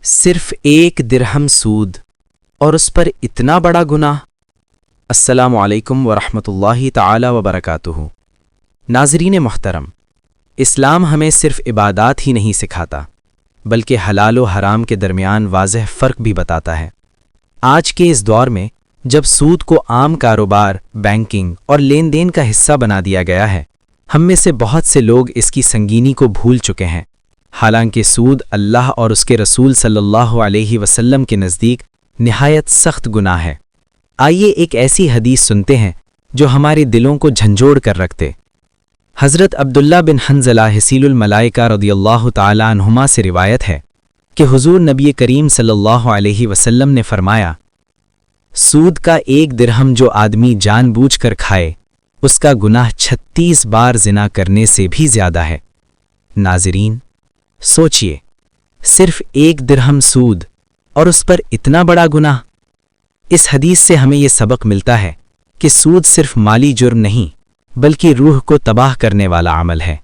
صرف ایک درہم سود اور اس پر اتنا بڑا گناہ۔ السلام علیکم ورحمۃ اللہ تعالی وبرکاتہ۔ ناظرین محترم، اسلام ہمیں صرف عبادات ہی نہیں سکھاتا بلکہ حلال و حرام کے درمیان واضح فرق بھی بتاتا ہے۔ آج کے اس دور میں جب سود کو عام کاروبار، بینکنگ اور لین دین کا حصہ بنا دیا گیا ہے، ہم میں سے بہت سے لوگ اس کی سنگینی کو بھول چکے ہیں۔ حالانکہ سود اللہ اور اس کے رسول صلی اللہ علیہ وسلم کے نزدیک نہایت سخت گناہ ہے۔ آئیے ایک ایسی حدیث سنتے ہیں جو ہمارے دلوں کو جھنجھوڑ کر رکھتے۔ حضرت عبداللہ بن حنظلہ حسیل الملائکہ رضی اللہ تعالی عنہما سے روایت ہے کہ حضور نبی کریم صلی اللہ علیہ وسلم نے فرمایا، سود کا ایک درہم جو آدمی جان بوجھ کر کھائے، اس کا گناہ 36 بار زنا کرنے سے بھی زیادہ ہے۔ ناظرین، سوچئے، صرف ایک درہم سود اور اس پر اتنا بڑا گناہ۔ اس حدیث سے ہمیں یہ سبق ملتا ہے کہ سود صرف مالی جرم نہیں بلکہ روح کو تباہ کرنے والا عمل ہے۔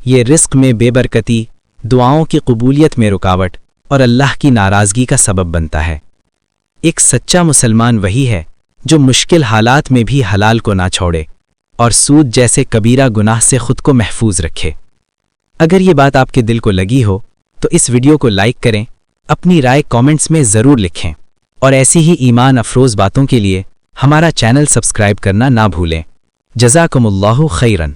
یہ رزق میں بے برکتی، دعاؤں کی قبولیت میں رکاوٹ اور اللہ کی ناراضگی کا سبب بنتا ہے۔ ایک سچا مسلمان وہی ہے جو مشکل حالات میں بھی حلال کو نہ چھوڑے اور سود جیسے کبیرہ گناہ سے خود کو محفوظ رکھے۔ اگر یہ بات آپ کے دل کو لگی ہو تو اس ویڈیو کو لائک کریں، اپنی رائے کامنٹس میں ضرور لکھیں اور ایسی ہی ایمان افروز باتوں کے لیے ہمارا چینل سبسکرائب کرنا نہ بھولیں۔ جزاکم اللہ خیرن۔